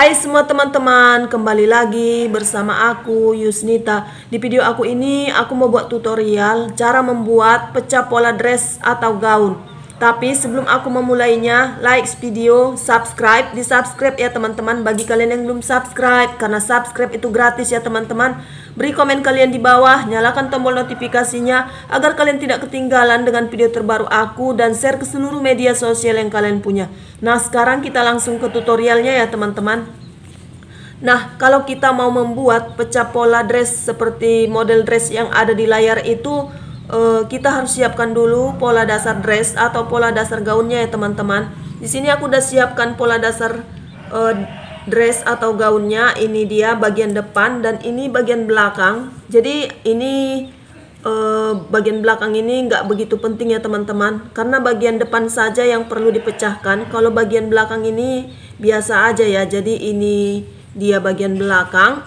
Hai semua teman-teman, kembali lagi bersama aku Yusnita. Di video aku ini aku mau buat tutorial cara membuat pecah pola dress atau gaun. Tapi sebelum aku memulainya, like video, subscribe, di-subscribe ya teman-teman. Bagi kalian yang belum subscribe, karena subscribe itu gratis ya teman-teman. Beri komen kalian di bawah, nyalakan tombol notifikasinya agar kalian tidak ketinggalan dengan video terbaru aku, dan share ke seluruh media sosial yang kalian punya. Nah, sekarang kita langsung ke tutorialnya ya teman-teman. Nah, kalau kita mau membuat pecah pola dress seperti model dress yang ada di layar itu, kita harus siapkan dulu pola dasar dress atau pola dasar gaunnya ya teman-teman. Di sini aku udah siapkan pola dasar dress atau gaunnya. Ini dia bagian depan dan ini bagian belakang. Jadi ini bagian belakang ini nggak begitu penting ya teman-teman, karena bagian depan saja yang perlu dipecahkan. Kalau bagian belakang ini biasa aja ya. Jadi ini dia bagian belakang.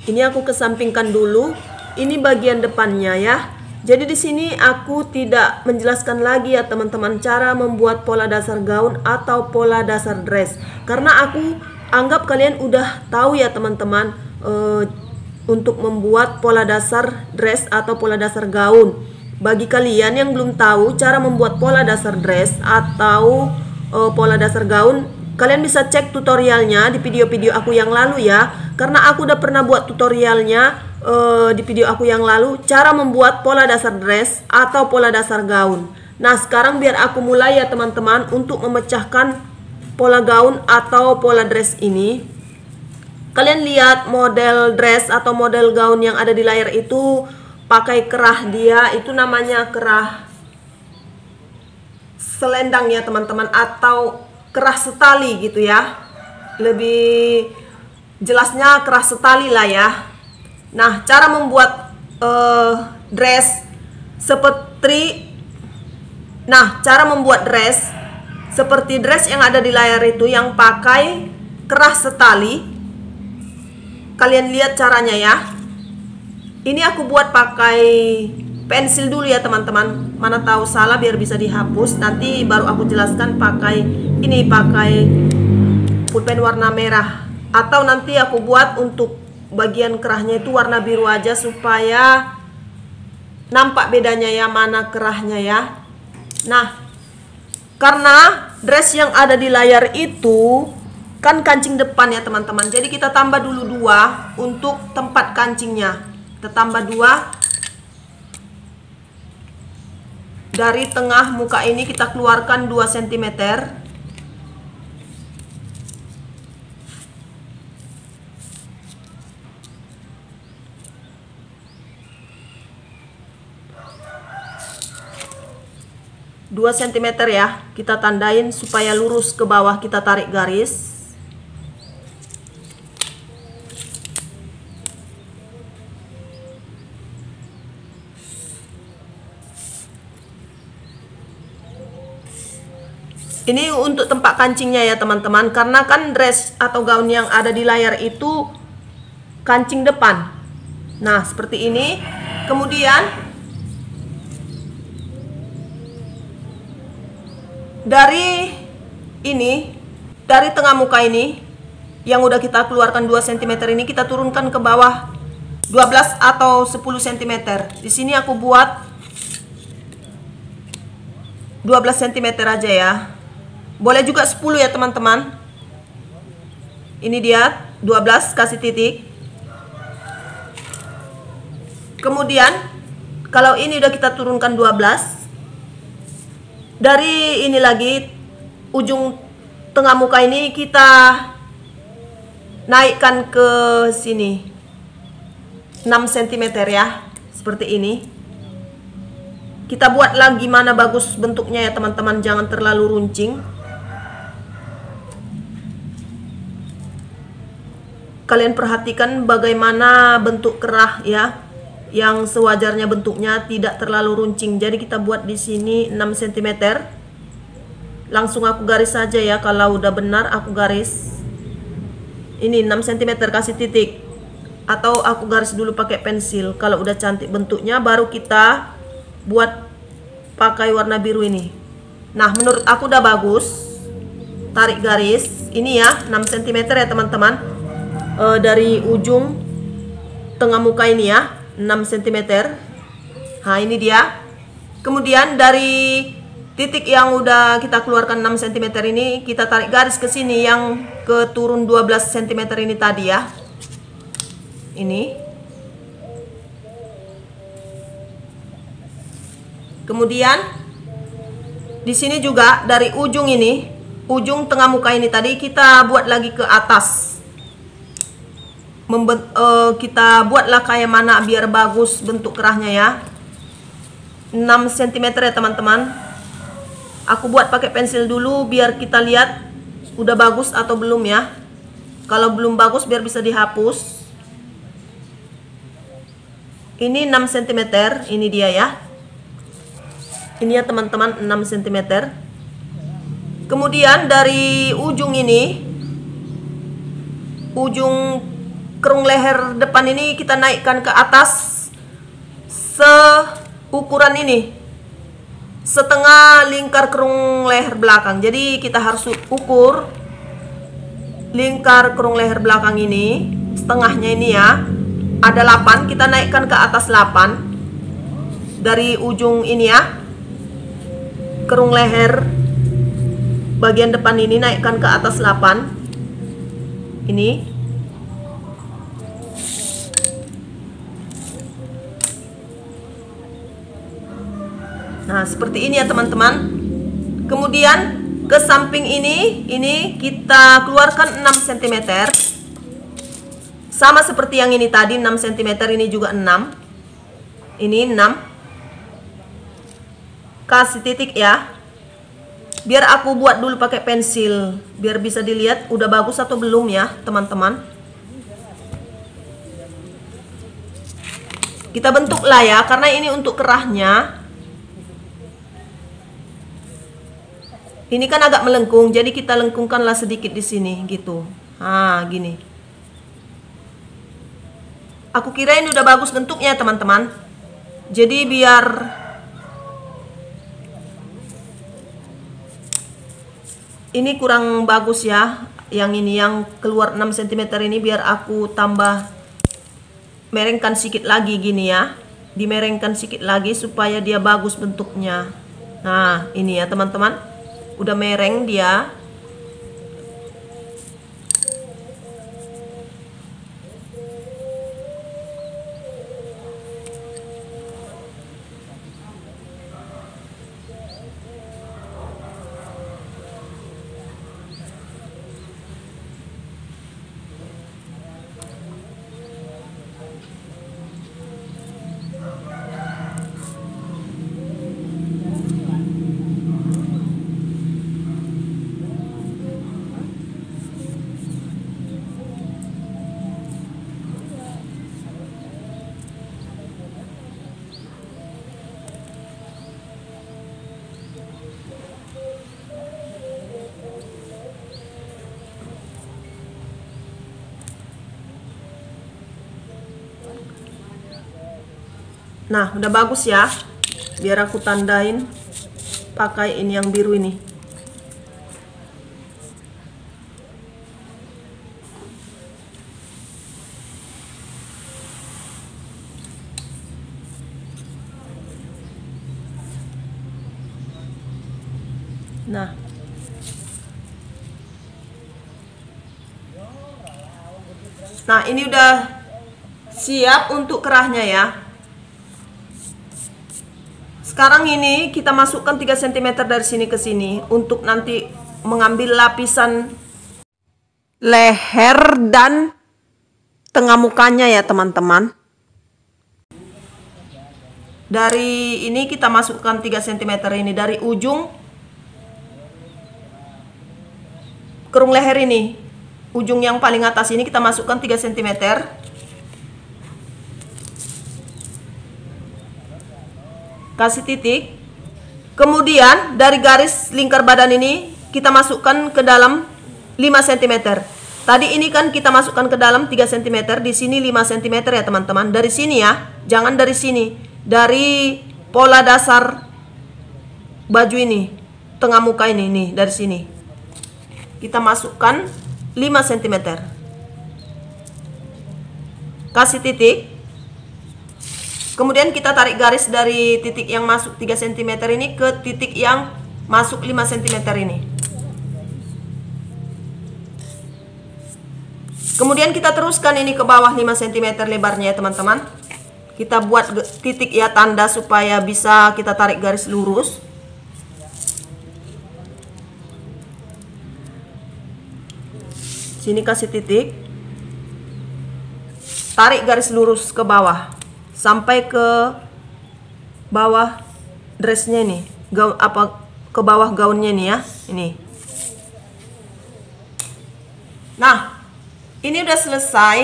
Ini aku kesampingkan dulu. Ini bagian depannya ya. Jadi di sini aku tidak menjelaskan lagi ya teman-teman cara membuat pola dasar gaun atau pola dasar dress, karena aku anggap kalian udah tahu ya teman-teman untuk membuat pola dasar dress atau pola dasar gaun. Bagi kalian yang belum tahu cara membuat pola dasar dress atau pola dasar gaun, kalian bisa cek tutorialnya di video-video aku yang lalu ya, karena aku udah pernah buat tutorialnya di video aku yang lalu cara membuat pola dasar dress atau pola dasar gaun. Nah, sekarang biar aku mulai ya teman-teman untuk memecahkan pola gaun atau pola dress ini. Kalian lihat model dress atau model gaun yang ada di layar itu pakai kerah, dia itu namanya kerah selendang ya teman-teman, atau kerah setali gitu ya. Lebih jelasnya kerah setali lah ya. Nah, cara membuat dress seperti seperti dress yang ada di layar itu yang pakai kerah setali. Kalian lihat caranya ya. Ini aku buat pakai pensil dulu ya teman-teman. Mana tahu salah biar bisa dihapus. Nanti baru aku jelaskan pakai pulpen warna merah. Atau nanti aku buat untuk bagian kerahnya itu warna biru aja supaya nampak bedanya ya mana kerahnya ya. Nah, karena dress yang ada di layar itu kan kancing depan ya teman-teman, jadi kita tambah dulu 2 untuk tempat kancingnya. Kita tambah 2 dari tengah muka ini, kita keluarkan 2 cm. Dua cm ya, kita tandain supaya lurus ke bawah, kita tarik garis. Ini untuk tempat kancingnya ya teman-teman, karena kan dress atau gaun yang ada di layar itu kancing depan. Nah, seperti ini. Kemudian dari tengah muka ini yang udah kita keluarkan 2 cm ini, kita turunkan ke bawah 12 atau 10 cm. Di sini aku buat 12 cm aja ya. Boleh juga 10 ya teman-teman. Ini dia 12, kasih titik. Kemudian kalau ini udah kita turunkan 12, dari ini lagi ujung tengah muka ini kita naikkan ke sini 6 cm ya, seperti ini. Kita buat lagi mana bagus bentuknya ya teman-teman, jangan terlalu runcing. Kalian perhatikan bagaimana bentuk kerah ya, yang sewajarnya bentuknya, tidak terlalu runcing. Jadi kita buat di sini 6 cm. Langsung aku garis saja ya, kalau udah benar aku garis. Ini 6 cm, kasih titik. Atau aku garis dulu pakai pensil. Kalau udah cantik bentuknya baru kita buat pakai warna biru ini. Nah, menurut aku udah bagus. Tarik garis. ini ya, 6 cm ya teman-teman. Dari ujung tengah muka ini ya, 6 cm. Nah, ini dia. Kemudian dari titik yang udah kita keluarkan 6 cm ini, kita tarik garis ke sini yang ke turun 12 cm ini tadi ya. Ini. Kemudian di sini juga dari ujung ini, ujung tengah muka ini tadi kita buat lagi ke atas. Kita buatlah kayak mana biar bagus bentuk kerahnya ya. 6 cm ya teman-teman. Aku buat pakai pensil dulu biar kita lihat udah bagus atau belum ya. Kalau belum bagus biar bisa dihapus. Ini 6 cm, ini dia ya. Ini ya teman-teman, 6 cm. Kemudian dari ujung ini, ujung kerung leher depan ini kita naikkan ke atas seukuran ini, setengah lingkar kerung leher belakang. Jadi kita harus ukur lingkar kerung leher belakang ini, setengahnya ini ya, ada 8, kita naikkan ke atas 8 dari ujung ini ya, kerung leher bagian depan ini naikkan ke atas 8 ini. Nah, seperti ini ya teman-teman. Kemudian ke samping ini kita keluarkan 6 cm. Sama seperti yang ini tadi, 6 cm, ini juga 6. Ini 6. Kasih titik ya. Biar aku buat dulu pakai pensil, biar bisa dilihat udah bagus atau belum ya, teman-teman. Kita bentuklah ya, karena ini untuk kerahnya. Ini kan agak melengkung, jadi kita lengkungkanlah sedikit di sini gitu. Nah, gini. Aku kira ini udah bagus bentuknya, teman-teman. Jadi biar ini kurang bagus ya. Yang ini yang keluar 6 cm ini biar aku tambah merengkan sedikit lagi gini ya. Dimerengkan sedikit lagi supaya dia bagus bentuknya. Nah, ini ya teman-teman. Udah mereng dia. Nah, udah bagus ya. Biar aku tandain pakai ini yang biru ini. Nah, ini udah siap untuk kerahnya ya. Sekarang ini kita masukkan 3 cm dari sini ke sini untuk nanti mengambil lapisan leher dan tengah mukanya ya teman-teman. Dari ini kita masukkan 3 cm ini dari ujung kerung leher ini. Ujung yang paling atas ini kita masukkan 3 cm. Kasih titik. Kemudian dari garis lingkar badan ini kita masukkan ke dalam 5 cm. Tadi ini kan kita masukkan ke dalam 3 cm, di sini 5 cm ya teman-teman. Dari sini ya, jangan dari sini. Dari pola dasar baju ini, tengah muka ini nih, dari sini. kita masukkan 5 cm. Kasih titik. Kemudian kita tarik garis dari titik yang masuk 3 cm ini ke titik yang masuk 5 cm ini. Kemudian kita teruskan ini ke bawah 5 cm lebarnya ya teman-teman. Kita buat titik ya, tanda supaya bisa kita tarik garis lurus. Sini kasih titik. Tarik garis lurus ke bawah sampai ke bawah dressnya nih. Ke bawah gaunnya nih ya. Ini. Nah, ini udah selesai.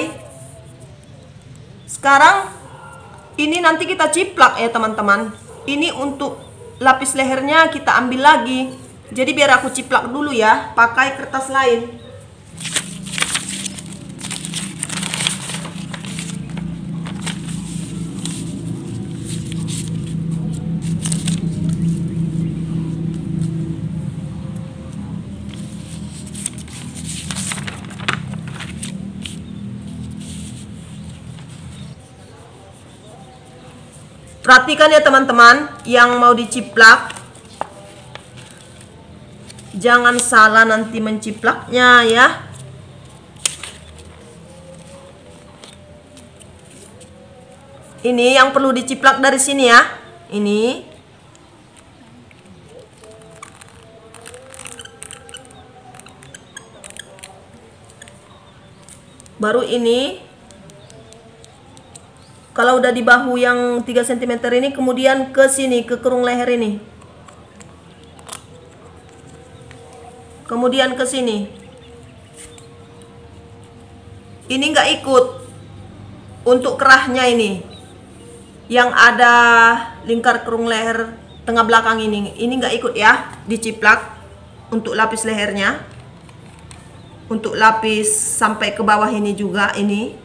Sekarang ini nanti kita ciplak ya teman-teman. Ini untuk lapis lehernya kita ambil lagi. Jadi biar aku ciplak dulu ya, pakai kertas lain. Perhatikan ya teman-teman yang mau diciplak, jangan salah nanti menciplaknya ya. Ini yang perlu diciplak dari sini ya. Ini baru ini. Kalau udah di bahu yang 3 cm ini, kemudian ke sini, ke kerung leher ini. Kemudian ke sini. Ini nggak ikut untuk kerahnya ini. Yang ada lingkar kerung leher tengah belakang ini nggak ikut ya, diciplak untuk lapis lehernya. Untuk lapis sampai ke bawah ini juga ini.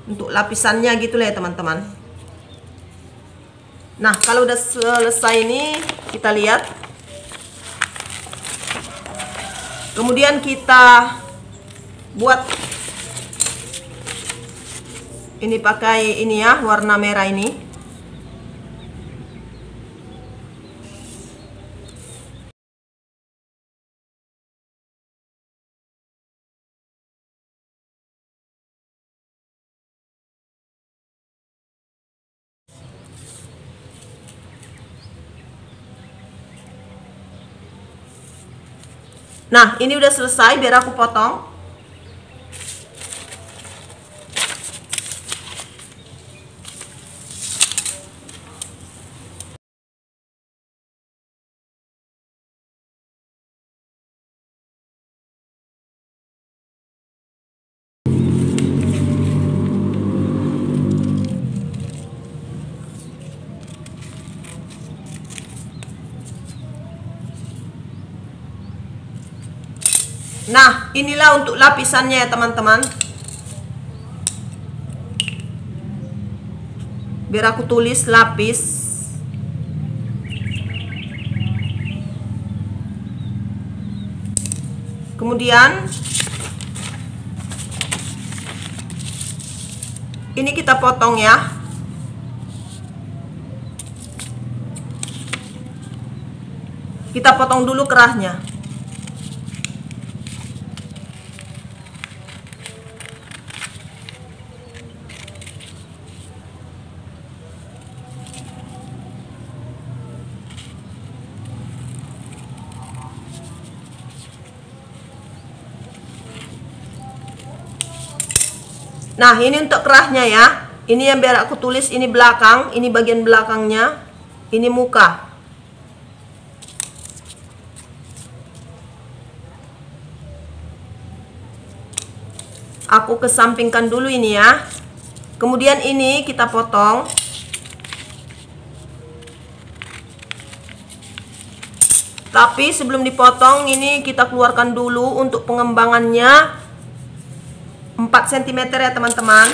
Untuk lapisannya gitu lah ya teman-teman. Nah, kalau udah selesai ini kita lihat. Kemudian kita buat ini pakai ini ya, warna merah ini. Nah, ini udah selesai, biar aku potong. Nah, inilah untuk lapisannya ya teman-teman. Biar aku tulis lapis. Kemudian ini kita potong ya. Kita potong dulu kerahnya. Nah, ini untuk kerahnya ya. Ini yang biar aku tulis, ini belakang, ini bagian belakangnya, ini muka. Aku kesampingkan dulu ini ya. Kemudian ini kita potong. Tapi sebelum dipotong ini kita keluarkan dulu untuk pengembangannya 4 cm ya teman-teman.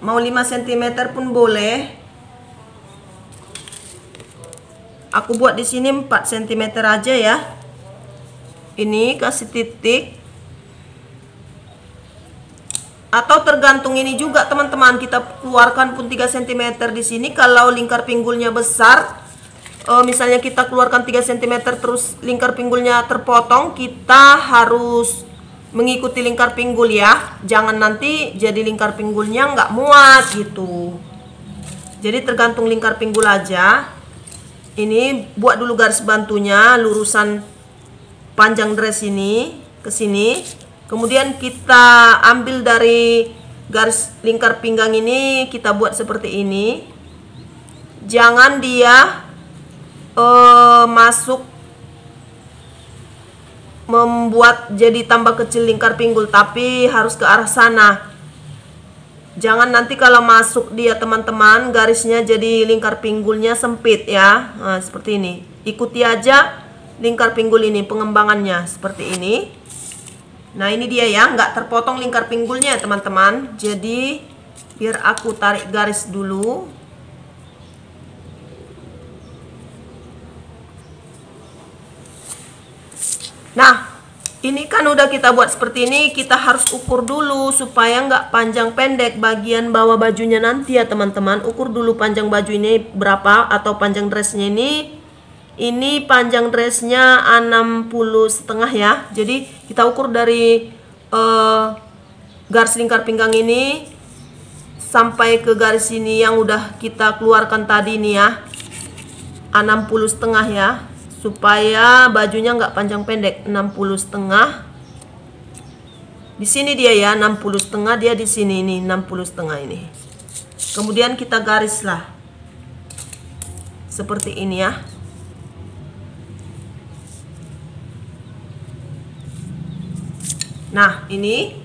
Mau 5 cm pun boleh. Aku buat di sini 4 cm aja ya. Ini kasih titik. Atau tergantung ini juga teman-teman, kita keluarkan pun 3 cm di sini. Kalau lingkar pinggulnya besar, misalnya kita keluarkan 3 cm terus lingkar pinggulnya terpotong, kita harus mengikuti lingkar pinggul ya. Jangan nanti jadi lingkar pinggulnya nggak muat gitu. Jadi tergantung lingkar pinggul aja. Ini buat dulu garis bantunya, lurusan panjang dress ini ke sini. Kemudian kita ambil dari garis lingkar pinggang ini, kita buat seperti ini. Jangan dia masuk membuat jadi tambah kecil lingkar pinggul, tapi harus ke arah sana. Jangan nanti kalau masuk dia teman-teman, garisnya jadi lingkar pinggulnya sempit ya. Nah, seperti ini. Ikuti aja lingkar pinggul ini, pengembangannya seperti ini. Nah ini dia ya, nggak terpotong lingkar pinggulnya teman-teman. Jadi biar aku tarik garis dulu. Nah ini kan udah kita buat seperti ini, kita harus ukur dulu supaya nggak panjang pendek bagian bawah bajunya nanti ya teman-teman. Ukur dulu panjang baju ini berapa, atau panjang dressnya ini. Ini panjang dressnya 60,5 ya. Jadi kita ukur dari garis lingkar pinggang ini sampai ke garis ini yang udah kita keluarkan tadi nih ya, 60,5 ya, supaya bajunya nggak panjang pendek. 60,5 di sini dia ya, 60,5 dia di sini, ini 60,5 ini. Kemudian kita garis lah seperti ini ya. Nah, ini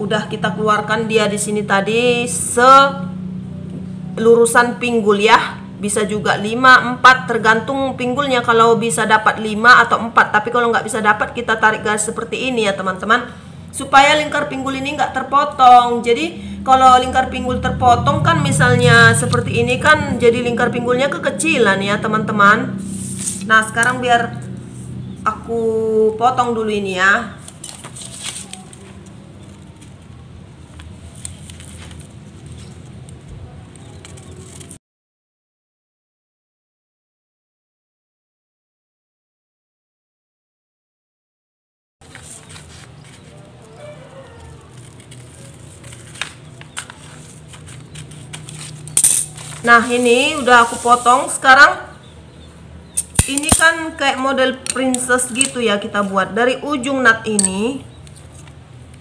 udah kita keluarkan dia di sini tadi selurusan pinggul ya. Bisa juga 5, 4 tergantung pinggulnya. Kalau bisa dapat 5 atau 4, tapi kalau nggak bisa dapat kita tarik garis seperti ini ya teman-teman, supaya lingkar pinggul ini nggak terpotong. Jadi kalau lingkar pinggul terpotong kan misalnya seperti ini kan, jadi lingkar pinggulnya kekecilan ya teman-teman. Nah sekarang biar aku potong dulu ini ya. Nah ini udah aku potong. Sekarang ini kan kayak model princess gitu ya, kita buat dari ujung nut ini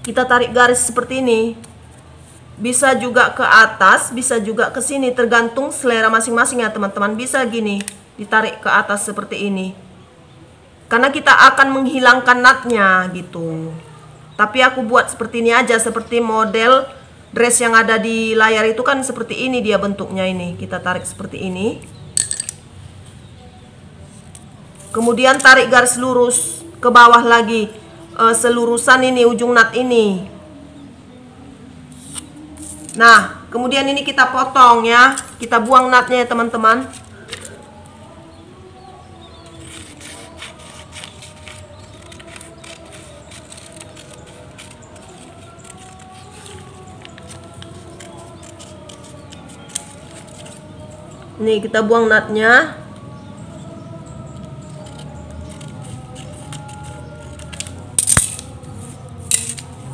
kita tarik garis seperti ini. Bisa juga ke atas, bisa juga ke sini, tergantung selera masing-masing ya teman-teman. Bisa gini, ditarik ke atas seperti ini, karena kita akan menghilangkan nutnya gitu. Tapi aku buat seperti ini aja, seperti model dress yang ada di layar itu kan seperti ini dia bentuknya. Ini kita tarik seperti ini, kemudian tarik garis lurus ke bawah lagi, selurusan ini ujung nut ini. Nah kemudian ini kita potong ya, kita buang nutnya ya teman-teman. Nih kita buang nutnya.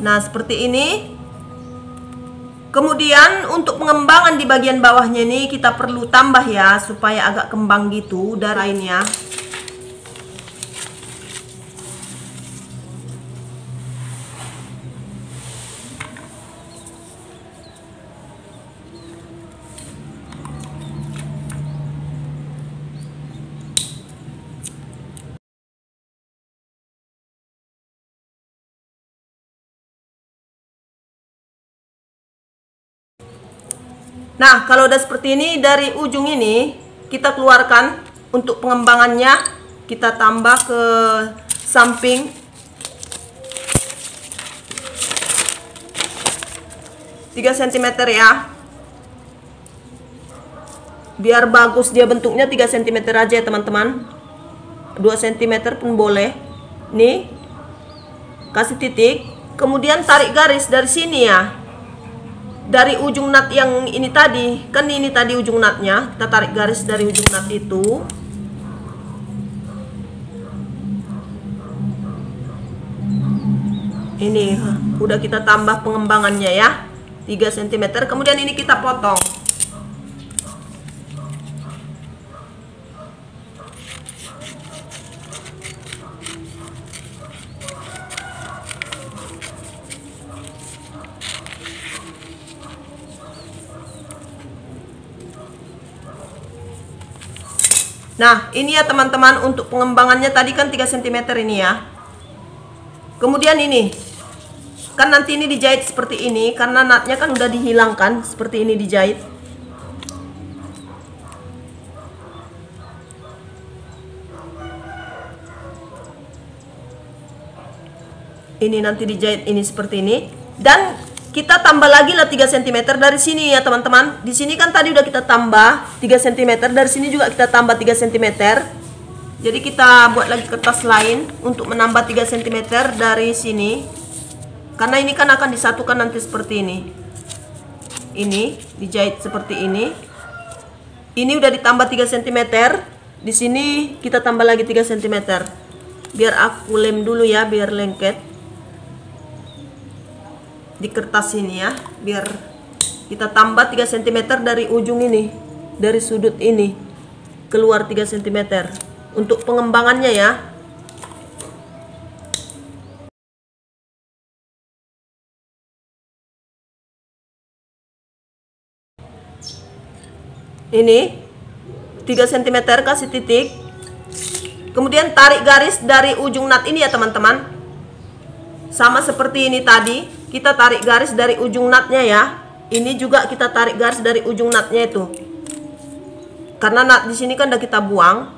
Nah seperti ini. Kemudian untuk pengembangan di bagian bawahnya ini kita perlu tambah ya, supaya agak kembang gitu dari lainnya. Nah kalau udah seperti ini, dari ujung ini kita keluarkan. Untuk pengembangannya kita tambah ke samping 3 cm ya. Biar bagus dia bentuknya 3 cm aja ya teman-teman. 2 cm pun boleh. Nih, kasih titik, kemudian tarik garis dari sini ya, dari ujung nut yang ini tadi, kan ini tadi ujung nutnya, kita tarik garis dari ujung nut itu. Ini udah kita tambah pengembangannya ya, 3 cm. Kemudian ini kita potong. Nah, ini ya teman-teman, untuk pengembangannya tadi kan 3 cm ini ya. Kemudian ini, kan nanti ini dijahit seperti ini, karena nutnya kan udah dihilangkan, seperti ini dijahit. Ini nanti dijahit ini seperti ini. Dan kita tambah lagi lah 3 cm dari sini ya teman-teman. Di sini kan tadi udah kita tambah 3 cm, dari sini juga kita tambah 3 cm. Jadi kita buat lagi kertas lain untuk menambah 3 cm dari sini. Karena ini kan akan disatukan nanti seperti ini. Ini dijahit seperti ini. Ini udah ditambah 3 cm. Di sini kita tambah lagi 3 cm. Biar aku lem dulu ya, biar lengket di kertas ini ya, biar kita tambah 3 cm dari ujung ini, dari sudut ini keluar 3 cm untuk pengembangannya ya. Ini 3 cm, kasih titik, kemudian tarik garis dari ujung nut ini ya teman-teman. Sama seperti ini tadi, kita tarik garis dari ujung nutnya ya. Ini juga kita tarik garis dari ujung nutnya itu. Karena nut di sini kan udah kita buang.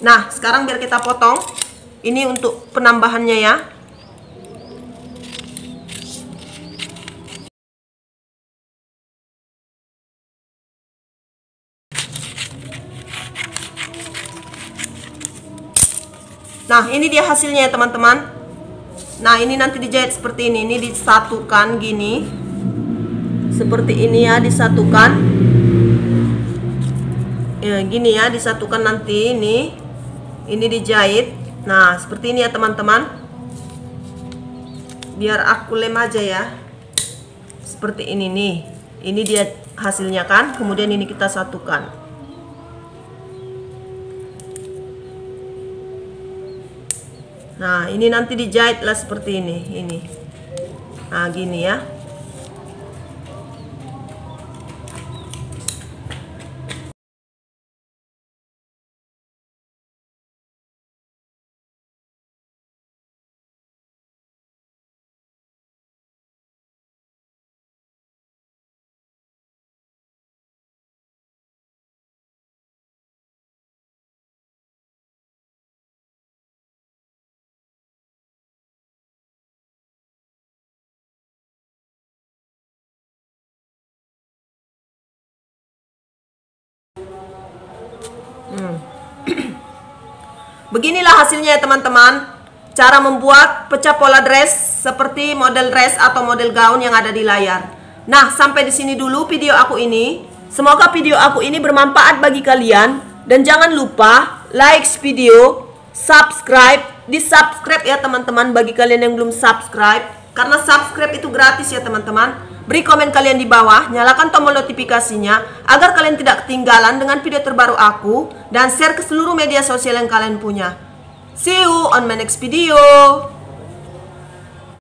Nah, sekarang biar kita potong. Ini untuk penambahannya ya. Nah, ini dia hasilnya ya teman-teman. Nah, ini nanti dijahit seperti ini. Ini disatukan gini. Seperti ini ya, disatukan. Ya, gini ya, disatukan nanti ini. Ini dijahit. Nah, seperti ini ya teman-teman. Biar aku lem aja ya. Seperti ini nih. Ini dia hasilnya kan. Kemudian ini kita satukan. Nah, ini nanti dijahit lah seperti ini. Nah, gini ya. Beginilah hasilnya ya teman-teman. Cara membuat pecah pola dress seperti model dress atau model gaun yang ada di layar. Nah, sampai di sini dulu video aku ini. Semoga video aku ini bermanfaat bagi kalian. Dan jangan lupa like video, subscribe, di-subscribe ya teman-teman bagi kalian yang belum subscribe. Karena subscribe itu gratis ya teman-teman. Beri komen kalian di bawah, nyalakan tombol notifikasinya agar kalian tidak ketinggalan dengan video terbaru aku, dan share ke seluruh media sosial yang kalian punya. See you on my next video.